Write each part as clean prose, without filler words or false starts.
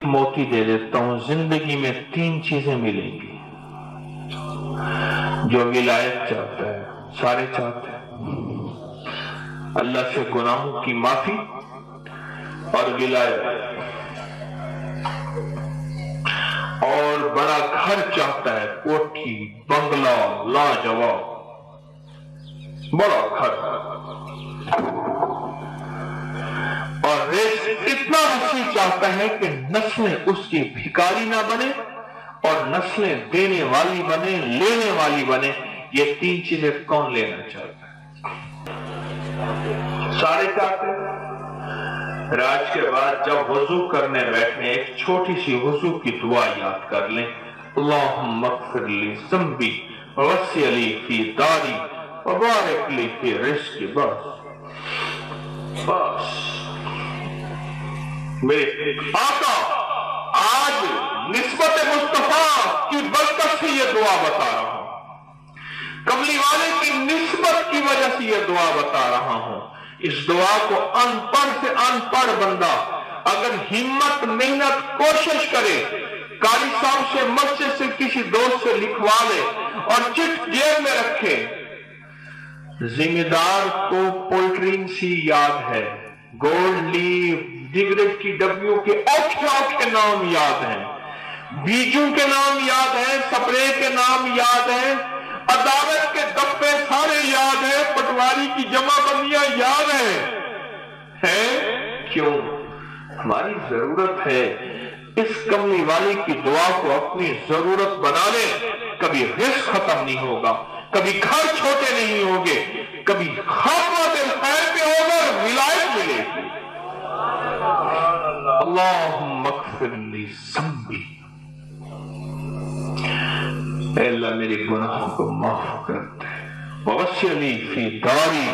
मोती दे देता हूं, जिंदगी में 3 चीजें मिलेंगी जो विलायत चाहता है, सारे चाहते हैं। अल्लाह से गुनाहों की माफी और विलायत, और बड़ा घर चाहता है, कोठी बंगला लाजवाब बड़ा घर, और रिज़्क़ इतना वसी चाहता है कि नस्लें उसकी भिखारी ना बने और नस्लें देने वाली बने, लेने वाली बने। ये 3 चीजें कौन लेना चाहता है? सारे चाहते हैं। राज के बाद जब वुजू करने बैठे, एक छोटी सी वुजू की दुआ याद कर लें। अल्लाहुम्मा अग़फ़िर ली ज़ंबी वस्सि ली फी दारी व बारिक ली फी रिज़्क़ी। बस मेरे आका आज निस्बत मुस्तफा की बरकत से ये दुआ बता रहा हूं, कमली वाले की निस्बत की वजह से ये दुआ बता रहा हूं। इस दुआ को अनपढ़ से अनपढ़ बंदा अगर हिम्मत, मेहनत, कोशिश करे, कारी साहब से, मस्जिद से, किसी दोस्त से लिखवा ले और चिट जेब में रखे। जिम्मेदार को पोल्ट्रीन सी याद है, गोल्ड लीफ, सिगरेट की डब्बियों के औखे नाम याद हैं, बीजू के नाम याद है, स्प्रे के नाम याद है, अदालत के दफ्ते सारे याद है, पटवारी की जमाबंदियां याद है? क्यों? हमारी जरूरत है इस कमली वाले की दुआ को अपनी जरूरत बना ले। कभी रिस्क खत्म नहीं होगा, कभी घर छोटे नहीं होंगे, कभी खातमा खैर पे होगा, विलायत मिलेगी। अल्लाहुम्मा अग़फ़िर ली ज़ंबी, अल्लाह मेरे गुनाहों को माफ कर दे। वस्सि ली फी दारी,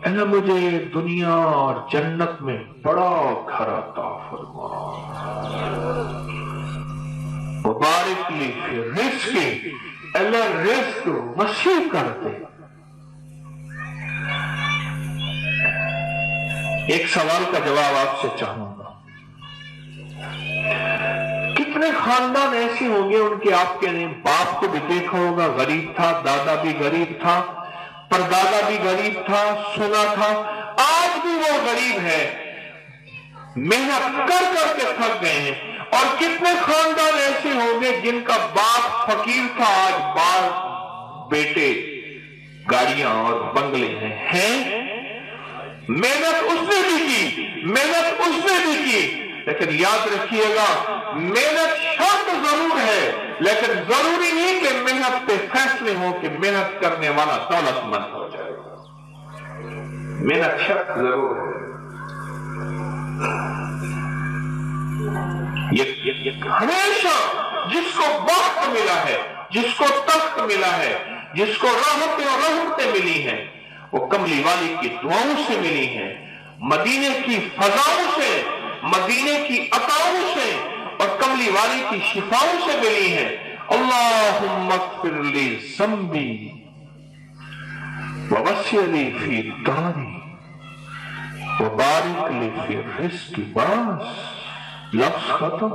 अल्लाह मुझे दुनिया और जन्नत में बड़ा घर अता फरमा। व बारिक ली फी रिज़्क़ी, अल्लाह रिज़्क़ वसी कर दे। एक सवाल का जवाब आपसे चाहूंगा, कितने खानदान ऐसे होंगे, उनके आपके ने बाप को भी देखा होगा, गरीब था, दादा भी गरीब था, परदादा भी गरीब था, सुना था, आज भी वो गरीब है, मेहनत कर करके थक गए हैं। और कितने खानदान ऐसे होंगे जिनका बाप फकीर था, आज बाप बेटे गाड़ियां और बंगले हैं? मेहनत उसने भी की, मेहनत उसने भी की, लेकिन याद रखिएगा मेहनत शर्त जरूर है, लेकिन जरूरी नहीं कि मेहनत पे फैसले हो कि मेहनत करने वाला दौलतमंद हो जाएगा। मेहनत शर्त जरूर है। ये हमेशा जिसको वक्त मिला है, जिसको तख्त मिला है, जिसको रहमतें और रहमतें मिली हैं, वो कमली वाली की दुआओं से मिली है, मदीने की फजाओं से, मदीने की अताओं से और कमली वाली की शिफाओं से मिली है। अल्लाहुम्मा अग़फ़िर ली ज़ंबी व वस्सि ली फी दारी व बारिक ली फी रिज़्क़ी। बस लफ्ज़ खत्म।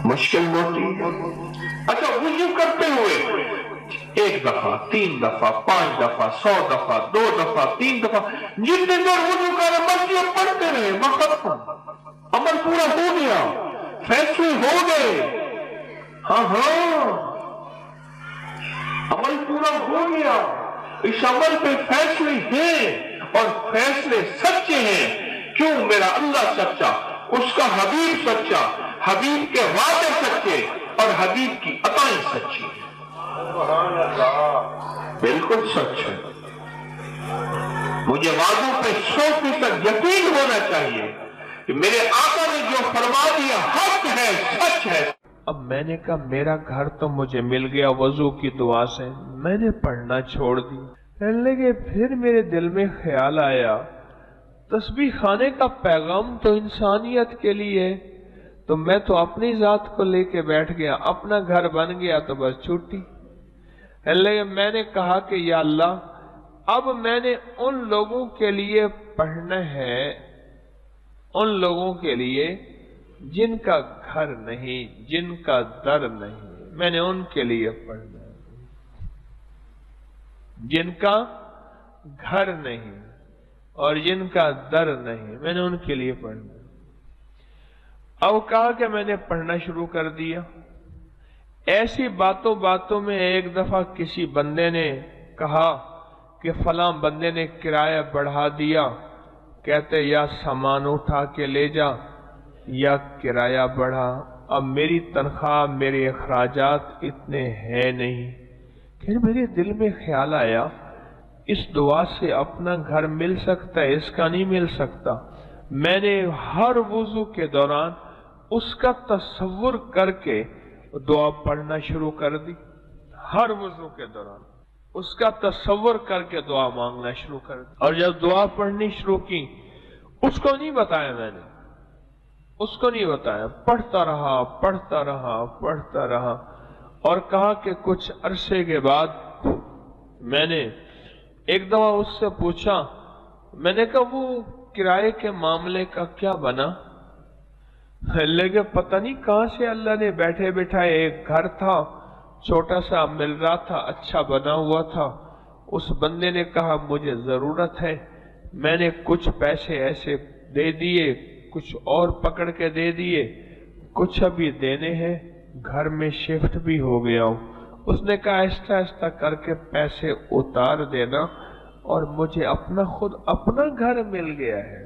मुश्किल होती। अच्छा, वुज़ू करते हुए 1 दफा, 3 दफा, 5 दफा, 100 दफा, 2 दफा, 3 दफा, जितने देर वुज़ू करें बस ये पढ़ते रहे, खत्म। अमल पूरा हो गया, फैसले हो गए। हाँ, अमल पूरा हो गया। इस अमल पे फैसले हैं और फैसले सच्चे हैं। क्यों? मेरा अल्लाह सच्चा, उसका हबीब सच्चा, हबीब के वादे सच्चे और हबीब की अताएं सच्ची है। बिल्कुल सच है। मुझे वादों पे 100% यकीन होना चाहिए कि मेरे आका ने जो फरमा दिया हक है, सच है। अब मैंने कहा मेरा घर तो मुझे मिल गया वजू की दुआ से, मैंने पढ़ना छोड़ दी। लेकिन फिर मेरे दिल में ख्याल आया तस्बीह खाने का पैगाम तो इंसानियत के लिए, तो मैं तो अपनी जात को लेके बैठ गया, अपना घर बन गया तो बस छुट्टी। लेकिन मैंने कहा कि या अल्लाह, अब मैंने उन लोगों के लिए पढ़ना है उन लोगों के लिए जिनका घर नहीं, जिनका दर नहीं, मैंने उनके लिए पढ़ना है। जिनका घर नहीं और जिनका दर नहीं, मैंने उनके लिए पढ़ना है। अब कहा कि मैंने पढ़ना शुरू कर दिया। ऐसी बातों बातों में एक दफा किसी बंदे ने कहा कि फलां बंदे ने किराया बढ़ा दिया, कहते या सामान उठा के ले जा या किराया बढ़ा। अब मेरी तनख्वाह, मेरे अखराजात इतने हैं नहीं। फिर मेरे दिल में ख्याल आया, इस दुआ से अपना घर मिल सकता है, इसका नहीं मिल सकता। मैंने हर वुजू के दौरान उसका तसव्वुर करके दुआ पढ़ना शुरू कर दी। हर वुजू के दौरान उसका तसव्वुर करके दुआ मांगना शुरू कर दी। और जब दुआ पढ़नी शुरू की, उसको नहीं बताया मैंने, उसको नहीं बताया, पढ़ता रहा पढ़ता रहा पढ़ता रहा। और कहा कि कुछ अरसे के बाद मैंने एक दफा उससे पूछा, मैंने कहा वो किराए के मामले का क्या बना? लेकिन पता नहीं कहां से अल्लाह ने बैठे बैठाए, एक घर था छोटा सा मिल रहा था, अच्छा बना हुआ था। उस बंदे ने कहा मुझे जरूरत है, मैंने कुछ पैसे ऐसे दे दिए, कुछ और पकड़ के दे दिए, कुछ अभी देने हैं, घर में शिफ्ट भी हो गया हूं। उसने कहा आहिस्ता आहिस्ता करके पैसे उतार देना और मुझे अपना खुद अपना घर मिल गया है।